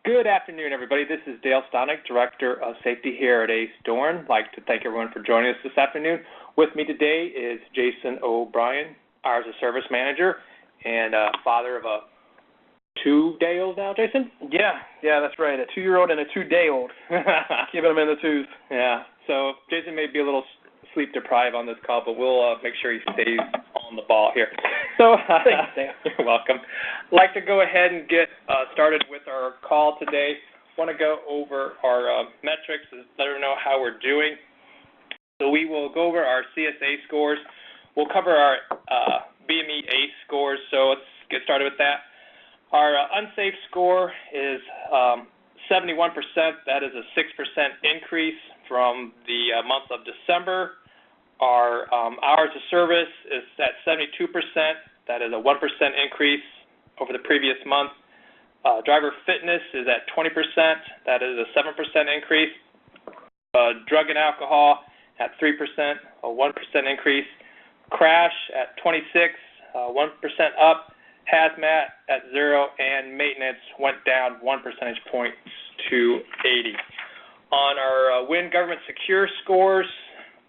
Good afternoon, everybody. This is Dale Stonick, Director of Safety here at Doran. I'd like to thank everyone for joining us this afternoon. With me today is Jason O'Brien, ours a service manager and father of a two-day-old now, Jason? Yeah, that's right. A 2-year-old and a 2-day-old. Keeping them in the twos. Yeah. So Jason may be a little sleep deprived on this call, but we'll make sure he stays on the ball here. So thanks, Dan. You're welcome. I'd like to go ahead and get started with our call today. Want to go over our metrics, let everyone know how we're doing. So we will go over our CSA scores. We'll cover our BME ACE scores, so let's get started with that. Our unsafe score is 71%. That is a 6% increase from the month of December. Our hours of service is at 72%. That is a 1% increase over the previous month. Driver fitness is at 20%. That is a 7% increase. Drug and alcohol at 3%, a 1% increase. Crash at 26, 1% up. Hazmat at 0, and maintenance went down 1 percentage point to 80. On our WIN government secure scores,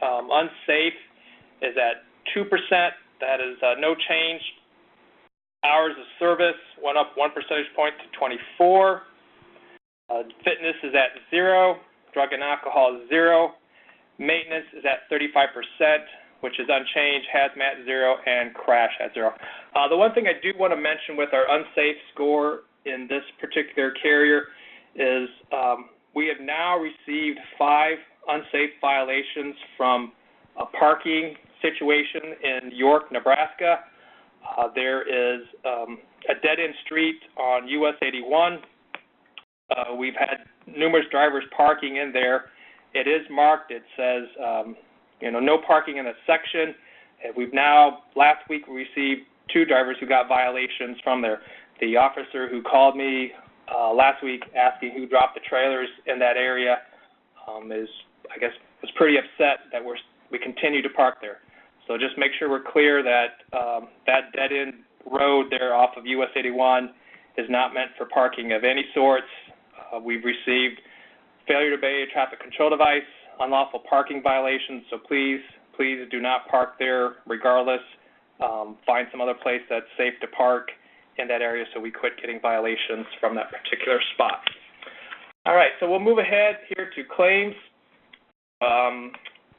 unsafe is at 2%. That is no change. Hours of service went up 1 percentage point to 24. Fitness is at 0. Drug and alcohol is 0. Maintenance is at 35%, which is unchanged. Hazmat 0 and crash at 0. The one thing I do want to mention with our unsafe score in this particular carrier is we have now received 5 unsafe violations from a parking situation in York, Nebraska. There is a dead-end street on US 81. We've had numerous drivers parking in there. It is marked. It says, no parking in this section. And last week, we received 2 drivers who got violations from there. The officer who called me last week asking who dropped the trailers in that area was pretty upset that we continue to park there. So just make sure we're clear that that dead-end road there off of US 81 is not meant for parking of any sorts. We've received failure to obey a traffic control device, unlawful parking violations, so please do not park there regardless. Find some other place that's safe to park in that area so we quit getting violations from that particular spot. All right, so we'll move ahead here to claims.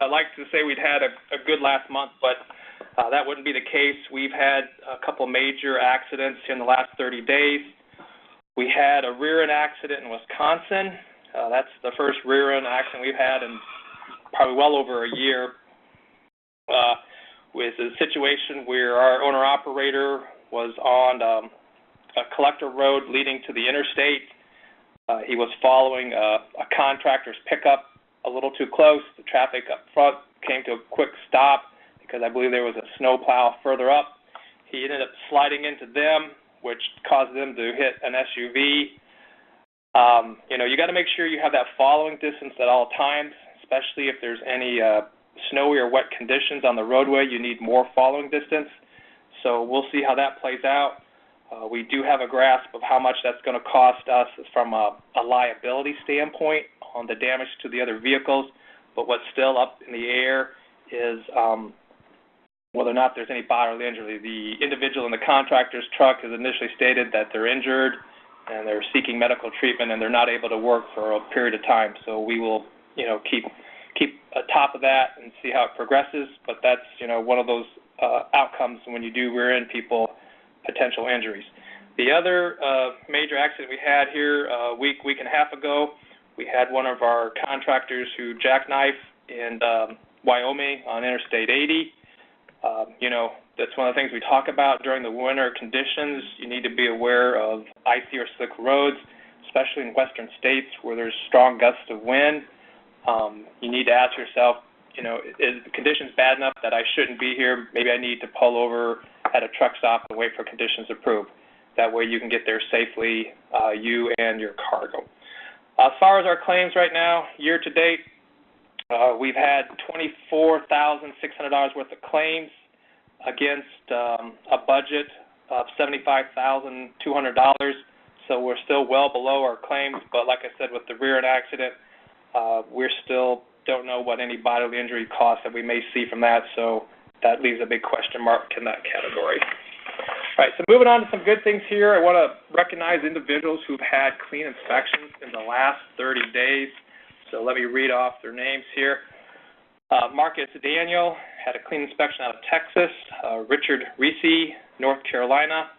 I'd like to say we'd had a good last month, but that wouldn't be the case. We've had a couple major accidents in the last 30 days. We had a rear-end accident in Wisconsin. That's the first rear-end accident we've had in probably well over a year. With a situation where our owner-operator was on a collector road leading to the interstate. He was following a contractor's pickup a little too close. The traffic up front came to a quick stop because I believe there was a snowplow further up. He ended up sliding into them, which caused them to hit an SUV. You got to make sure you have that following distance at all times, especially if there's any snowy or wet conditions on the roadway. You need more following distance. So we'll see how that plays out. We do have a grasp of how much that's going to cost us from a liability standpoint on the damage to the other vehicles, but what's still up in the air is whether or not there's any bodily injury. The individual in the contractor's truck has initially stated that they're injured and they're seeking medical treatment and they're not able to work for a period of time. So we will, keep atop of that and see how it progresses. But that's, one of those outcomes when you do rear-end people, potential injuries. The other major accident we had here a week and a half ago, we had one of our contractors who jackknifed in Wyoming on Interstate 80. That's one of the things we talk about during the winter conditions. You need to be aware of icy or slick roads, especially in western states where there's strong gusts of wind. You need to ask yourself, is the conditions bad enough that I shouldn't be here? Maybe I need to pull over at a truck stop and wait for conditions to improve. That way you can get there safely, you and your cargo. As far as our claims right now, year to date, we've had $24,600 worth of claims against a budget of $75,200. so we're still well below our claims, but like I said, with the rear end accident, we still don't know what any bodily injury costs that we may see from that, so that leaves a big question mark in that category. All right, so moving on to some good things here. I want to recognize individuals who've had clean inspections in the last 30 days. So let me read off their names here. Marcus Daniel had a clean inspection out of Texas. Richard Reese, North Carolina.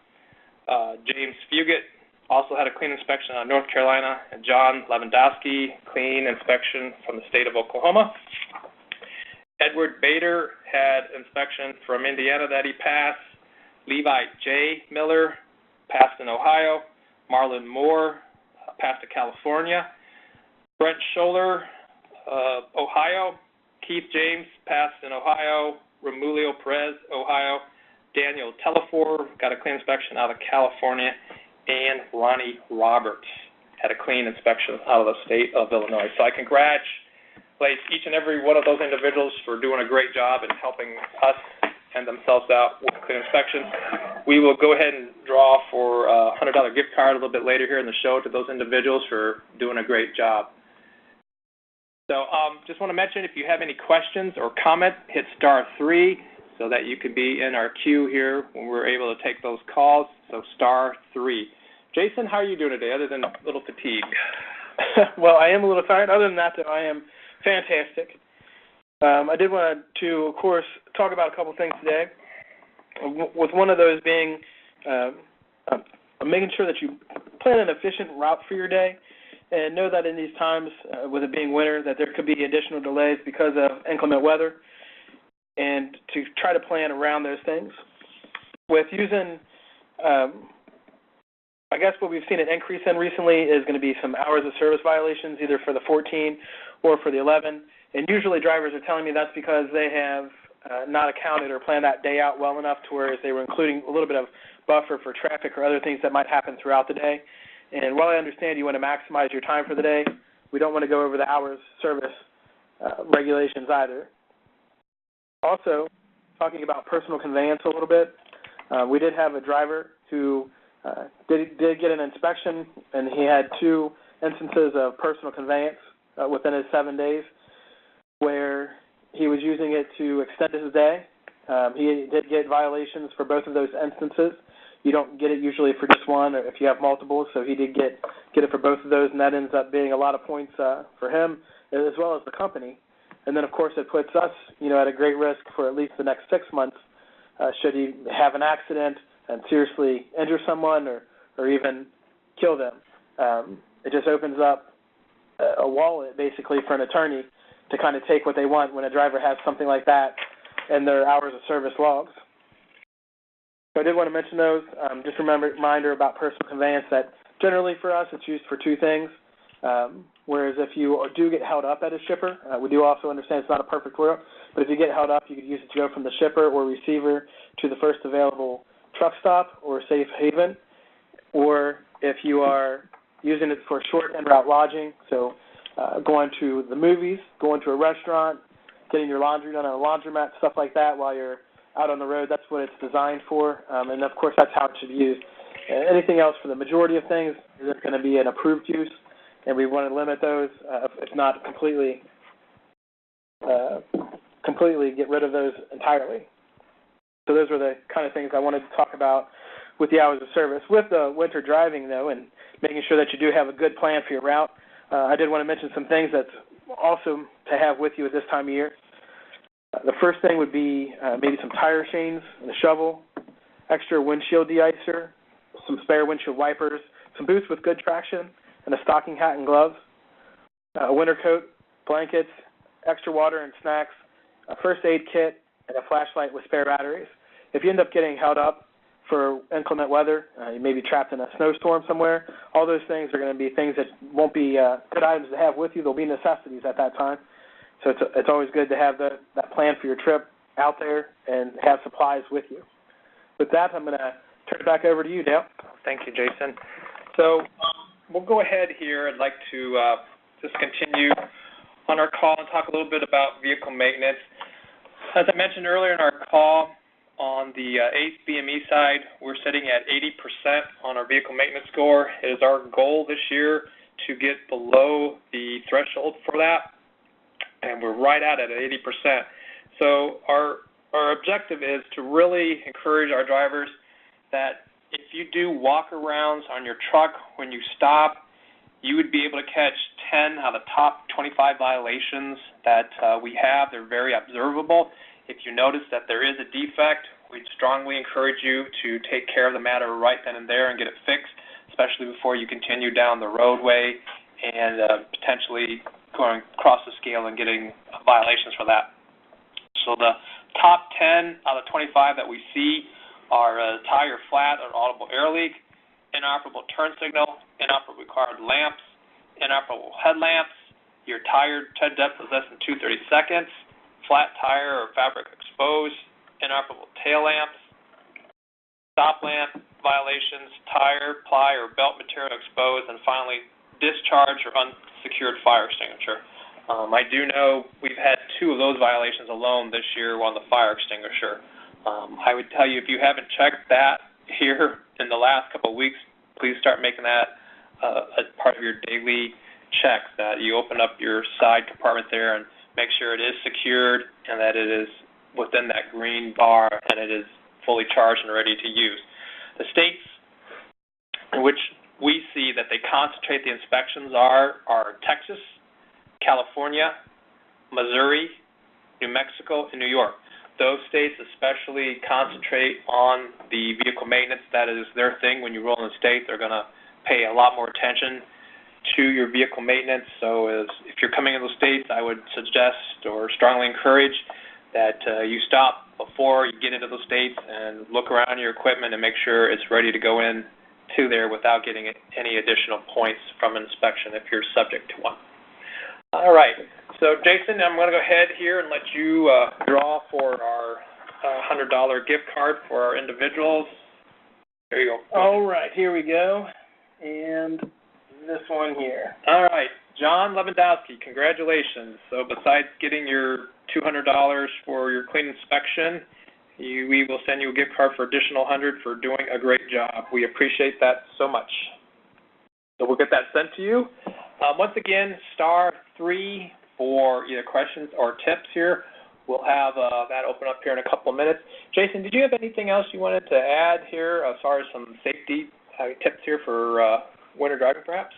James Fugit also had a clean inspection out of North Carolina. And John Lewandowski, clean inspection from the state of Oklahoma. Edward Bader had inspection from Indiana that he passed. Levi J. Miller passed in Ohio. Marlon Moore passed to California. Brent Scholler, Ohio. Keith James passed in Ohio. Romulio Perez, Ohio. Daniel Telefor got a clean inspection out of California. And Ronnie Roberts had a clean inspection out of the state of Illinois. So I congratulate each and every one of those individuals for doing a great job and helping us and themselves out with clean inspections. We will go ahead and draw for a $100 gift card a little bit later here in the show to those individuals for doing a great job. So just want to mention, if you have any questions or comments, hit *3 so that you can be in our queue here when we're able to take those calls. So *3. Jason, how are you doing today, other than a little fatigue? Well, I am a little tired. Other than that, though, I am fantastic. I did want to, of course, talk about a couple things today, with one of those being making sure that you plan an efficient route for your day, and know that in these times, with it being winter, that there could be additional delays because of inclement weather, and to try to plan around those things. With using, I guess what we've seen an increase in recently is going to be some hours of service violations, either for the 14 or for the 11. And usually drivers are telling me that's because they have not accounted or planned that day out well enough to where they were including a little bit of buffer for traffic or other things that might happen throughout the day. And while I understand you want to maximize your time for the day, we don't want to go over the hours service regulations either. Also, talking about personal conveyance a little bit, we did have a driver who did get an inspection, and he had 2 instances of personal conveyance within his 7 days, where he was using it to extend his day. He did get violations for both of those instances. You don't get it usually for just one, or if you have multiple, so he did get it for both of those, and that ends up being a lot of points for him as well as the company. And then, of course, it puts us, at a great risk for at least the next 6 months should he have an accident and seriously injure someone or even kill them. It just opens up a wallet, basically, for an attorney to kind of take what they want when a driver has something like that in their hours of service logs. So I did want to mention those. Just a reminder about personal conveyance that generally for us it's used for 2 things, whereas if you do get held up at a shipper, we do also understand it's not a perfect world, but if you get held up, you could use it to go from the shipper or receiver to the first available truck stop or safe haven, or if you are using it for short en route lodging, so going to the movies, going to a restaurant, getting your laundry done at a laundromat, stuff like that while you're out on the road. That's what it's designed for, and of course that's how it should be used. Anything else, for the majority of things, is going to be an approved use, and we want to limit those, if not completely get rid of those entirely. So those were the kind of things I wanted to talk about with the hours of service. With the winter driving, though, and making sure that you do have a good plan for your route, I did want to mention some things that's awesome to have with you at this time of year. The first thing would be maybe some tire chains and a shovel, extra windshield de-icer, some spare windshield wipers, some boots with good traction, and a stocking hat and gloves, a winter coat, blankets, extra water and snacks, a first aid kit, and a flashlight with spare batteries. If you end up getting held up for inclement weather, you may be trapped in a snowstorm somewhere, all those things are going to be things that won't be good items to have with you. They'll be necessities at that time. So it's always good to have that plan for your trip out there and have supplies with you. With that, I'm going to turn it back over to you, Dale. Thank you, Jason. So we'll go ahead here. I'd like to just continue on our call and talk a little bit about vehicle maintenance. As I mentioned earlier in our call, on the ACE BME side, we're sitting at 80% on our vehicle maintenance score. It is our goal this year to get below the threshold for that, and we're right at it at 80%. So our objective is to really encourage our drivers that if you do walk-arounds on your truck when you stop, you would be able to catch 10 out of the top 25 violations that we have. They're very observable. If you notice that there is a defect, we'd strongly encourage you to take care of the matter right then and there and get it fixed, especially before you continue down the roadway and potentially going across the scale and getting violations for that. So the top 10 out of 25 that we see are tire flat or audible air leak, inoperable turn signal, inoperable required lamps, inoperable headlamps, your tire tread depth is less than 2/32, flat tire or fabric exposed, inoperable tail lamps, stop lamp violations, tire, ply, or belt material exposed, and finally, discharge or unsecured fire extinguisher. I do know we've had 2 of those violations alone this year on the fire extinguisher. I would tell you, if you haven't checked that here in the last couple of weeks, please start making that a part of your daily checks, that you open up your side compartment there and make sure it is secured and that it is within that green bar and it is fully charged and ready to use. The states in which we see that they concentrate the inspections are Texas, California, Missouri, New Mexico, and New York. Those states especially concentrate on the vehicle maintenance. That is their thing. When you roll in the state, they're going to pay a lot more attention to your vehicle maintenance. So if you're coming in those states, I would suggest or strongly encourage that you stop before you get into those states and look around your equipment and make sure it's ready to go in to there without getting any additional points from an inspection if you're subject to one. All right. So, Jason, I'm going to go ahead here and let you draw for our $100 gift card for our individuals. There you go. All right, here we go. And this one here. All right. John Lewandowski, congratulations. So besides getting your $200 for your clean inspection, we will send you a gift card for additional $100 for doing a great job. We appreciate that so much. So we'll get that sent to you. Once again, *3 for either questions or tips here. We'll have that open up here in a couple of minutes. Jason, did you have anything else you wanted to add here as far as some safety tips here for winter driving, perhaps?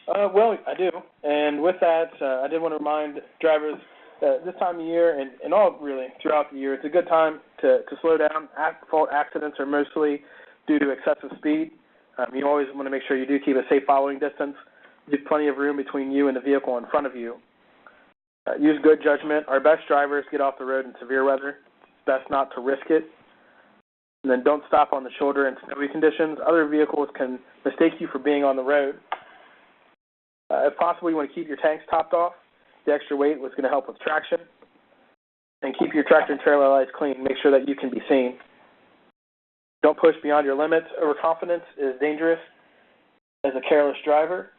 Well, I do. And with that, I did want to remind drivers this time of year and all really throughout the year, it's a good time to slow down. Fault accidents are mostly due to excessive speed. You always want to make sure you do keep a safe following distance. Leave plenty of room between you and the vehicle in front of you. Use good judgment. Our best drivers get off the road in severe weather. It's best not to risk it. And then don't stop on the shoulder in snowy conditions. Other vehicles can mistake you for being on the road. If possible, you want to keep your tanks topped off. The extra weight was going to help with traction. And keep your tractor and trailer lights clean. Make sure that you can be seen. Don't push beyond your limits. Overconfidence is dangerous as a careless driver.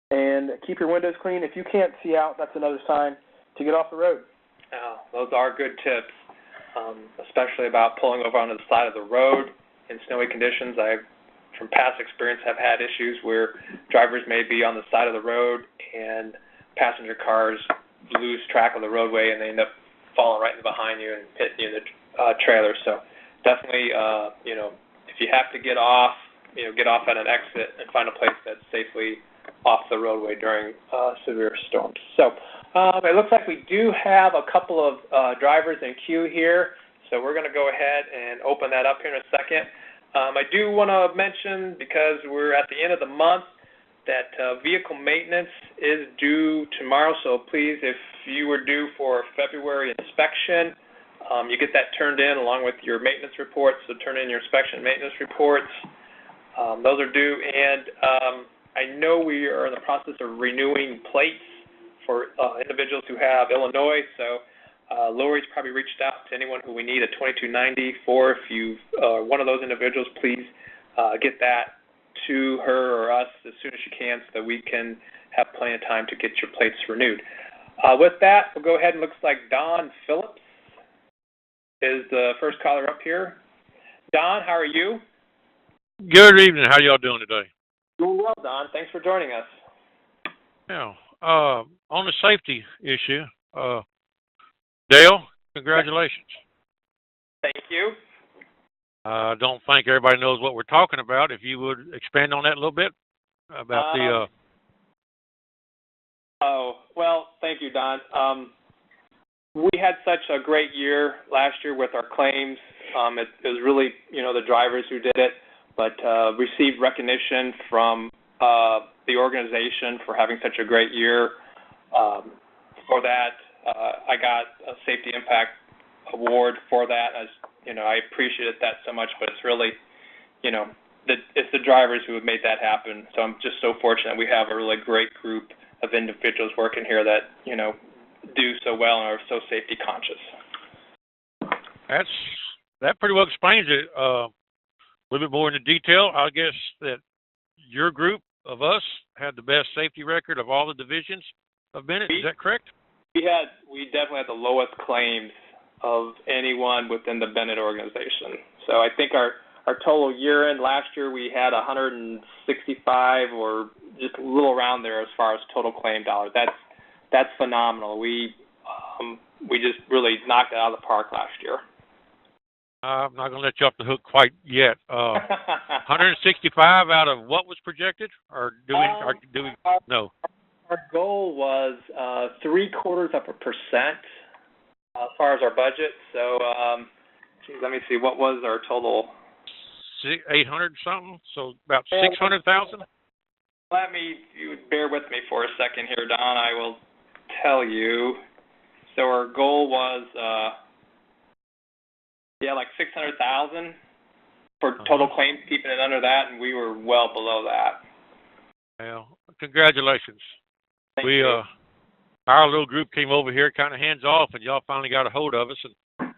And keep your windows clean. If you can't see out, that's another sign to get off the road. Oh, those are good tips, especially about pulling over onto the side of the road in snowy conditions. I, from past experience, have had issues where drivers may be on the side of the road and passenger cars lose track of the roadway and they end up falling right in behind you and hitting you in the trailer. So definitely, if you have to get off at an exit and find a place that's safely off the roadway during severe storms. So it looks like we do have a couple of drivers in queue here, so we're going to go ahead and open that up here in a second. I do want to mention, because we're at the end of the month, that vehicle maintenance is due tomorrow, so please, if you were due for a February inspection, you get that turned in along with your maintenance reports, so turn in your inspection maintenance reports. Those are due, and I know we are in the process of renewing plates for individuals who have Illinois, so Lori's probably reached out to anyone who we need a 2290 for. If you are one of those individuals, please get that to her or us as soon as you can so that we can have plenty of time to get your plates renewed. With that, we'll go ahead and looks like Don Phillips is the first caller up here. Don, how are you? Good evening. How y'all doing today? Doing well, Don. Thanks for joining us. Yeah. On the safety issue, Dale, congratulations. Thank you. I don't think everybody knows what we're talking about. If you would expand on that a little bit about the. Oh, well, thank you, Don. We had such a great year last year with our claims. It was really, the drivers who did it, but received recognition from the organization for having such a great year. For that, I got a Safety Impact Award for that. As I appreciated that so much, but it's really, it's the drivers who have made that happen. So I'm just so fortunate we have a really great group of individuals working here that, do so well and are so safety conscious. That pretty well explains it. A little bit more into detail. I guess that your group of us had the best safety record of all the divisions of Bennett. Is that correct? We definitely had the lowest claims of anyone within the Bennett organization. So I think our total year end last year we had 165 or just a little around there as far as total claim dollars. That's phenomenal. We just really knocked it out of the park last year. I'm not going to let you off the hook quite yet. 165 out of what was projected, or do we know? Our goal was 0.75% as far as our budget. So, let me see. What was our total? 800 something. So about 600,000. You would bear with me for a second here, Don. I will tell you. So our goal was, like 600,000 for total claims, keeping it under that, and we were well below that. Well, congratulations. Thank you. Our little group came over here kind of hands off, and y'all finally got a hold of us. And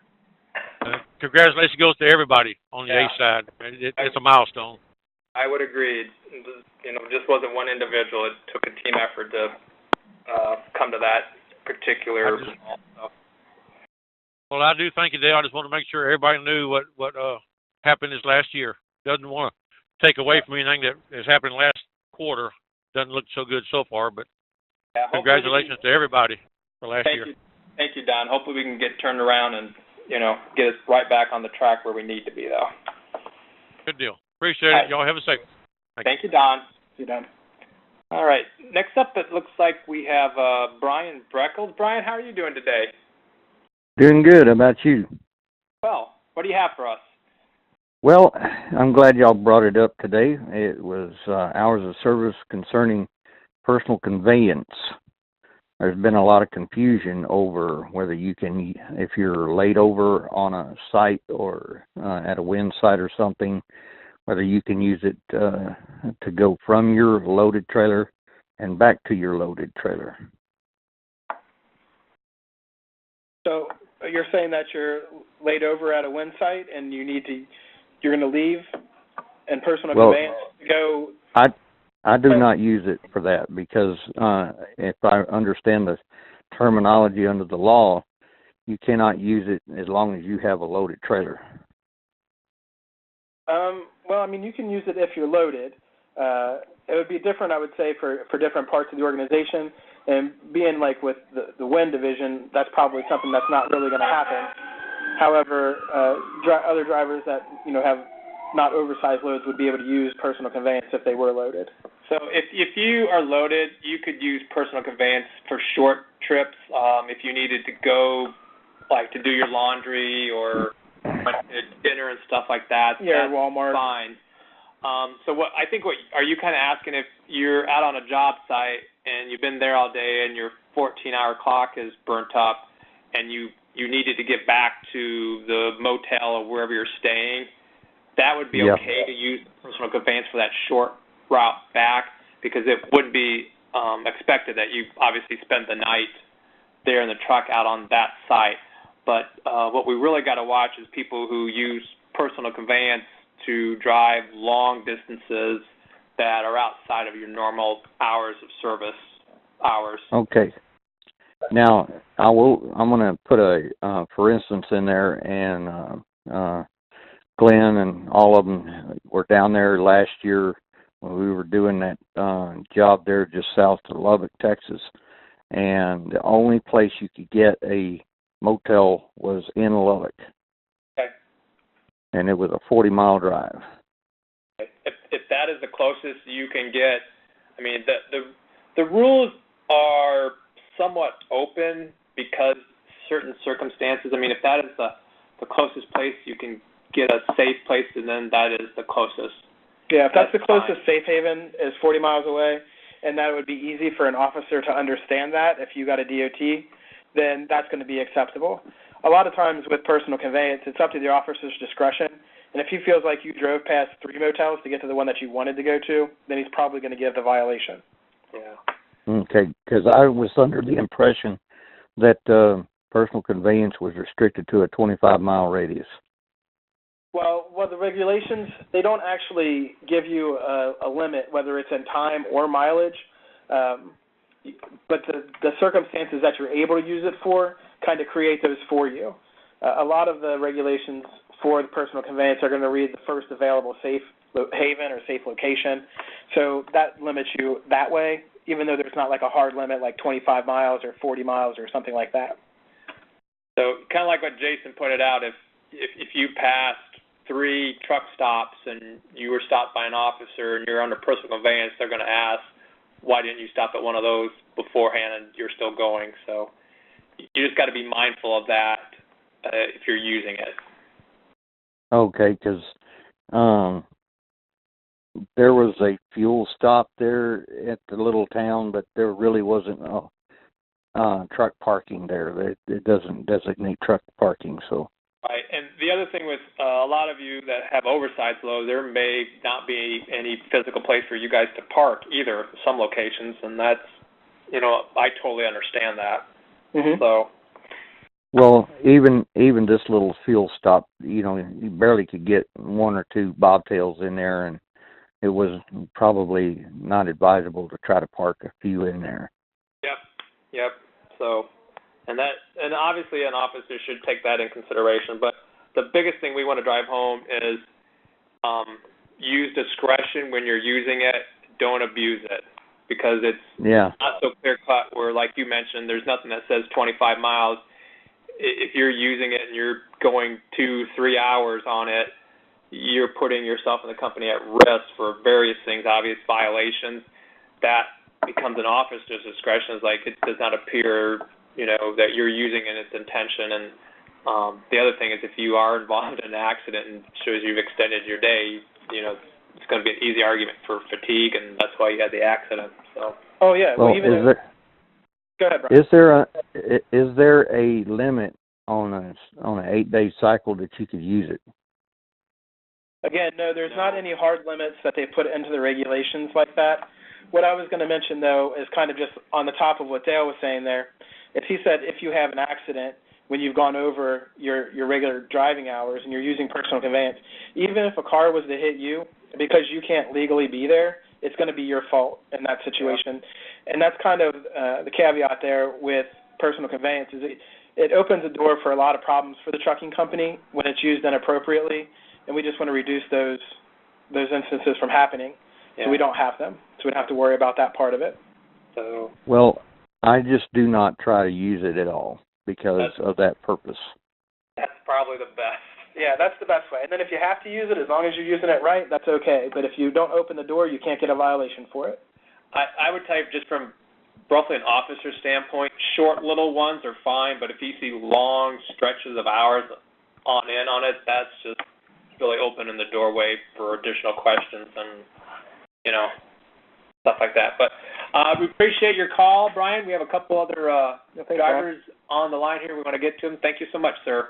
congratulations goes to everybody on the A side. It's a milestone. I would agree. It just wasn't one individual. It took a team effort to come to that particular. Well, I do thank you, Dale. I just want to make sure everybody knew what happened this last year. Doesn't want to take away from anything that has happened last quarter. Doesn't look so good so far, but congratulations to everybody for last year. Thank you, Don. Hopefully we can get turned around and, get us right back on the track where we need to be, though. Good deal. Appreciate it. Y'all have a safe. Thank you, Don. See you, Don. All right. Next up, it looks like we have Brian Breckles. Brian, how are you doing today? Doing good. How about you? Well, what do you have for us? Well, I'm glad y'all brought it up today. It was hours of service concerning personal conveyance. There's been a lot of confusion over whether you can, if you're laid over on a site or at a wind site or something, whether you can use it to go from your loaded trailer and back to your loaded trailer. So you're saying that you're laid over at a wind site and you're going to leave and personal conveyance to go? I do not use it for that because if I understand the terminology under the law, you cannot use it as long as you have a loaded trailer. Well, I mean, you can use it if you're loaded. It would be different, I would say, for different parts of the organization. And being like with the wind division, that's probably something that's not really going to happen. However, other drivers that have not oversized loads would be able to use personal conveyance if they were loaded. So if you are loaded, you could use personal conveyance for short trips. If you needed to go, like to do your laundry or dinner and stuff like that. Yeah, that's Walmart. Fine. So are you kind of asking if you're out on a job site and you've been there all day and your 14-hour clock is burnt up and you needed to get back to the motel or wherever you're staying, that would be okay to use personal conveyance for that short route back, because it wouldn't be expected that you obviously spend the night there in the truck out on that site. But what we really got to watch is people who use personal conveyance to drive long distances that are outside of your normal hours of service hours. Okay. Now, I'm going to put a, for instance in there, and Glenn and all of them were down there last year when we were doing that job there just south of Lubbock, Texas. And the only place you could get a motel was in Lubbock. Okay. And it was a 40-mile drive. If that is the closest you can get, I mean, the rules are somewhat open because certain circumstances. I mean, if that is the closest place you can get a safe place, and then that is the closest. Yeah, if that's the closest safe haven is 40 miles away, and that would be easy for an officer to understand that if you got a DOT, then that's going to be acceptable. A lot of times with personal conveyance, it's up to the officer's discretion, and if he feels like you drove past 3 motels to get to the one that you wanted to go to, then he's probably going to give the violation. Yeah. Okay, because I was under the impression that personal conveyance was restricted to a 25-mile radius. Well, the regulations, they don't actually give you a limit, whether it's in time or mileage, but the circumstances that you're able to use it for kind of create those for you. A lot of the regulations for the personal conveyance are going to read the first available safe haven or safe location, so that limits you that way, even though there's not like a hard limit like 25 miles or 40 miles or something like that. So kind of like what Jason pointed out, if you passed 3 truck stops and you were stopped by an officer and you're under personal conveyance, they're going to ask, why didn't you stop at one of those beforehand and you're still going? So you just got to be mindful of that if you're using it. Okay, because there was a fuel stop there at the little town, but there really wasn't truck parking there. It doesn't designate truck parking, so. Right, and the other thing with a lot of you that have oversized loads, there may not be any physical place for you guys to park either, some locations, and that's, I totally understand that. Mm-hmm. So. Well, even this little fuel stop, you barely could get 1 or 2 bobtails in there, and it was probably not advisable to try to park a few in there. Yep. So. And obviously an officer should take that in consideration. But the biggest thing we want to drive home is use discretion when you're using it. Don't abuse it, because it's not so clear-cut where, like you mentioned, there's nothing that says 25 miles. If you're using it and you're going 2-3 hours on it, you're putting yourself and the company at risk for various things, obvious violations. That becomes an officer's discretion. It's like it does not appear that you're using in its intention. And the other thing is, if you are involved in an accident and shows you've extended your day, it's going to be an easy argument for fatigue, and that's why you had the accident. So. Oh yeah. Well, Go ahead, Brian. Is there a limit on an 8-day cycle that you could use it? Again, no, there's not any hard limits that they put into the regulations like that. What I was going to mention, though, is kind of just on the top of what Dale was saying there. If he said if you have an accident when you've gone over your regular driving hours and you're using personal conveyance, even if a car was to hit you, because you can't legally be there, it's going to be your fault in that situation. Yeah. And that's kind of the caveat there with personal conveyance, is it opens the door for a lot of problems for the trucking company when it's used inappropriately, and we just want to reduce those instances from happening. Yeah. So we don't have them. So we don't have to worry about that part of it. So. Well, I just do not try to use it at all because of that purpose. That's probably the best. Yeah, that's the best way. And then if you have to use it, as long as you're using it right, that's okay. But if you don't open the door, you can't get a violation for it. I would tell you, just from roughly an officer standpoint, short little ones are fine, but if you see long stretches of hours on it, that's just really opening the doorway for additional questions and, stuff like that. But we appreciate your call, Brian. We have a couple other drivers on the line here. We want to get to them. Thank you so much, sir.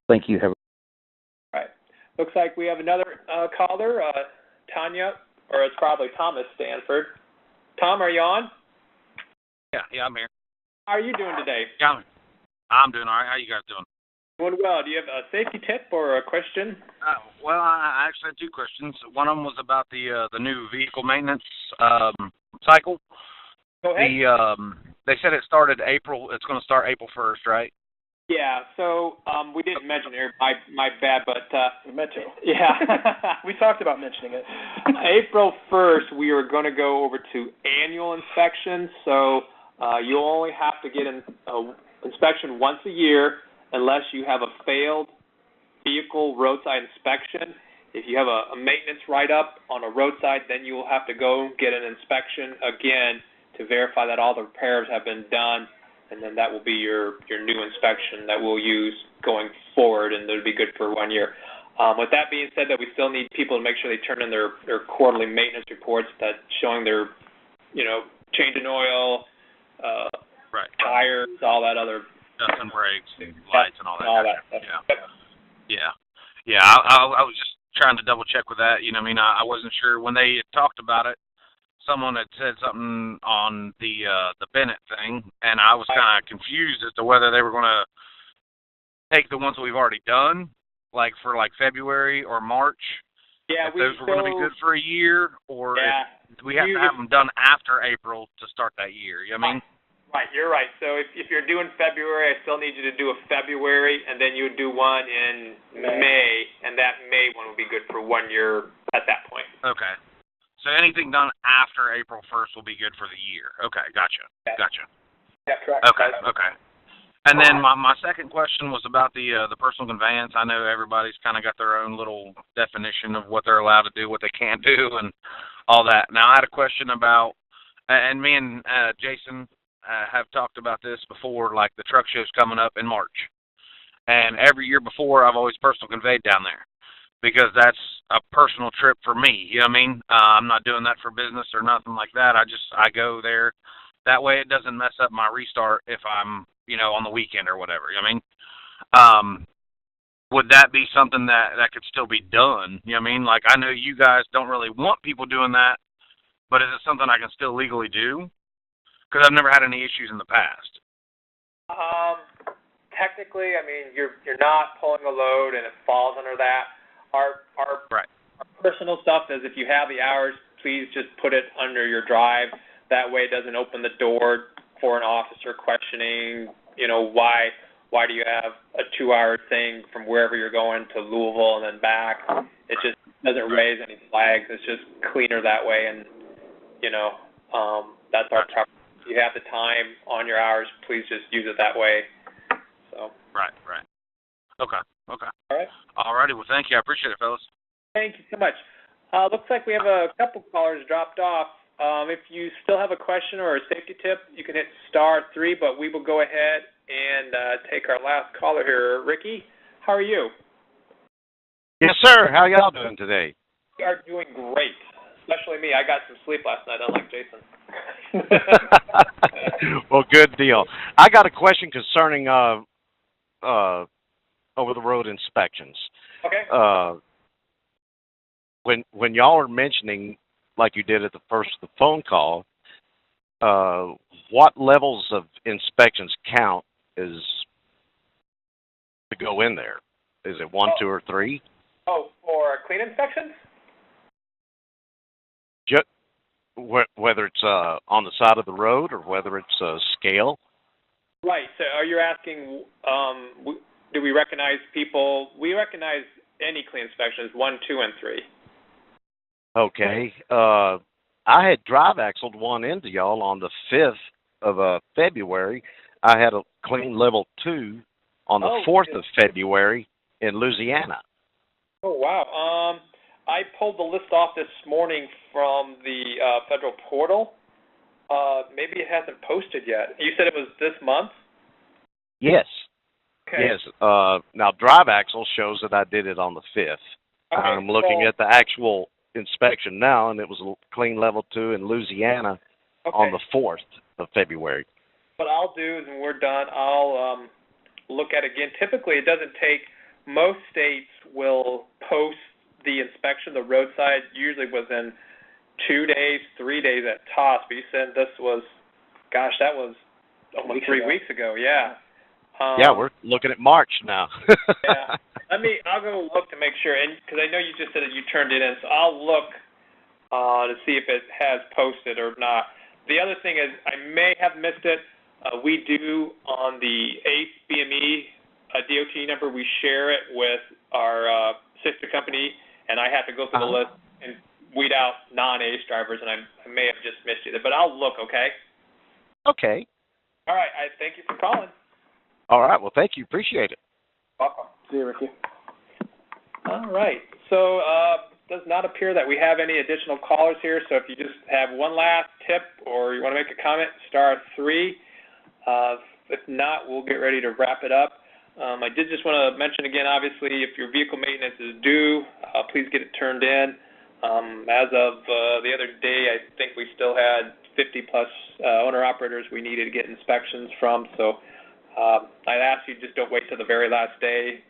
Thank you. All right. Looks like we have another caller, Tanya, or it's probably Thomas Stanford. Tom, are you on? Yeah, I'm here. How are you doing today? Yeah, I'm doing all right. How you guys doing? Doing well. Do you have a safety tip or a question? Well, I actually had 2 questions. One of them was about the new vehicle maintenance cycle. Go ahead. They said it started April. It's going to start April 1st, right? Yeah, so we didn't mention it. My bad, but we meant to. Yeah, we talked about mentioning it. April 1st, we are going to go over to annual inspections. So you only have to get an inspection once a year, unless you have a failed vehicle roadside inspection. If you have a maintenance write-up on a roadside, then you will have to go get an inspection again to verify that all the repairs have been done. And then that will be your new inspection that we'll use going forward, and it'll be good for 1 year. With that being said, that we still need people to make sure they turn in their quarterly maintenance reports that showing their, change in oil, right, tires, all that other dust and brakes, and lights, and all that. All that stuff. Yeah. I was just trying to double check with that. I wasn't sure when they talked about it. Someone had said something on the Bennett thing, and I was kind of confused as to whether they were going to take the ones that we've already done, like for February or March. Yeah, if those were going to be good for a year, or if we have to have them done after April to start that year. You know what I mean? Right, you're right. So if you're doing February, I still need you to do a February, and then you would do one in May, and that May one will be good for 1 year at that point. Okay. So anything done after April 1st will be good for the year. Okay, gotcha. Yeah, correct. Okay. And then my second question was about the personal conveyance. I know everybody's kind of got their own little definition of what they're allowed to do, what they can't do, and all that. Now, I had a question about, and me and Jason have talked about this before, like the truck show's coming up in March. And every year before, I've always personal conveyed down there, because that's a personal trip for me. You know what I mean? I'm not doing that for business or nothing like that. I go there. That way it doesn't mess up my restart if I'm, on the weekend or whatever. You know what I mean? Would that be something that could still be done? You know what I mean? Like, I know you guys don't really want people doing that, but is it something I can still legally do? Because I've never had any issues in the past. Technically, I mean, you're not pulling a load, and it falls under that. Our personal stuff is, if you have the hours, please just put it under your drive. That way it doesn't open the door for an officer questioning, why do you have a 2-hour thing from wherever you're going to Louisville and then back. It just doesn't raise any flags. It's just cleaner that way, and, that's our preference. If you have the time on your hours, please just use it that way. So. Right. Okay. All right. Alrighty. Well, thank you. I appreciate it, fellas. Thank you so much. Looks like we have a couple callers dropped off. If you still have a question or a safety tip, you can hit *3, but we will go ahead and take our last caller here. Ricky, how are you? Yes, sir. How y'all doing today? We are doing great, especially me. I got some sleep last night, unlike Jason. Well, good deal. I got a question concerning over-the-road inspections. Okay. When y'all are mentioning, like you did at the first of the phone call, what levels of inspections count is to go in there? Is it 1, 2, or 3? Oh, for clean inspections? Whether it's on the side of the road or whether it's a scale? Right. So are you asking, do we recognize people? We recognize any clean inspections, 1, 2, and 3. Okay. I had drive axled one into y'all on the 5th of February. I had a clean level 2 on the 4th of February in Louisiana. Oh, wow. I pulled the list off this morning from the federal portal. Maybe it hasn't posted yet. You said it was this month? Yes. Okay. Yes. Now, drive axle shows that I did it on the 5th. Okay, I'm looking at the actual inspection now, and it was a clean level 2 in Louisiana on the 4th of February. What I'll do is, when we're done, I'll look at it again. Typically, it doesn't take, most states will post the inspection, the roadside, usually within 2 days, 3 days at tops. But you said this was, that was almost 3 weeks ago. Yeah. Yeah, we're looking at March now. Yeah. I'll go look to make sure, and because I know you just said that you turned it in, so I'll look to see if it has posted or not. The other thing is, I may have missed it. We do, on the ACE BME DOT number, we share it with our sister company, and I have to go through the list and weed out non-ACE drivers, and I may have just missed you, but I'll look, okay? Okay. All right, I thank you for calling. All right. Well, thank you. Appreciate it. Welcome. See you, Ricky. All right. So does not appear that we have any additional callers here, so if you just have one last tip or you want to make a comment, *3. If not, we'll get ready to wrap it up. I did just want to mention again, obviously, if your vehicle maintenance is due, please get it turned in. As of the other day, I think we still had 50-plus owner-operators we needed to get inspections from, so I'd ask you just don't wait till the very last day.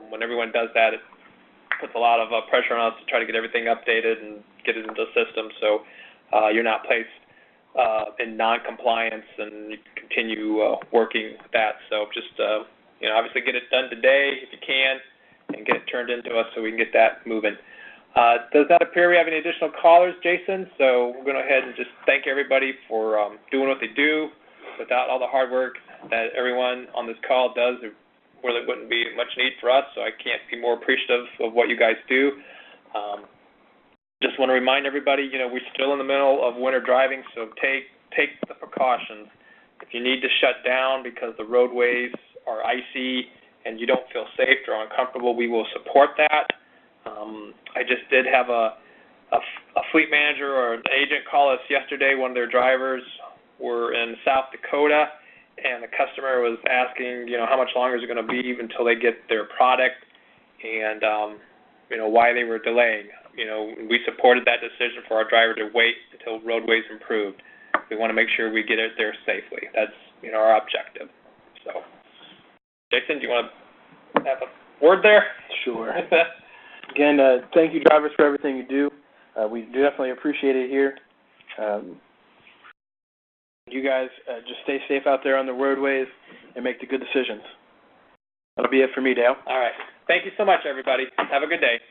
When everyone does that, it puts a lot of pressure on us to try to get everything updated and get it into the system, so you're not placed in non-compliance and you continue working with that. So just, obviously get it done today if you can and get it turned into us so we can get that moving. Does not appear we have any additional callers, Jason, so we're going to go ahead and just thank everybody for doing what they do. Without all the hard work that everyone on this call does, there really wouldn't be much need for us, so I can't be more appreciative of what you guys do. Just want to remind everybody, we're still in the middle of winter driving, so take the precautions. If you need to shut down because the roadways are icy and you don't feel safe or uncomfortable, we will support that. I just did have a fleet manager or an agent call us yesterday. One of their drivers were in South Dakota, and the customer was asking, how much longer is it going to be until they get their product, and why they were delaying. We supported that decision for our driver to wait until roadways improved. We want to make sure we get it there safely. That's our objective. So, Jason, do you want to have a word there? Sure. Again, thank you, drivers, for everything you do. We definitely appreciate it here. You guys just stay safe out there on the roadways and make the good decisions. That'll be it for me, Dale. All right. Thank you so much, everybody. Have a good day.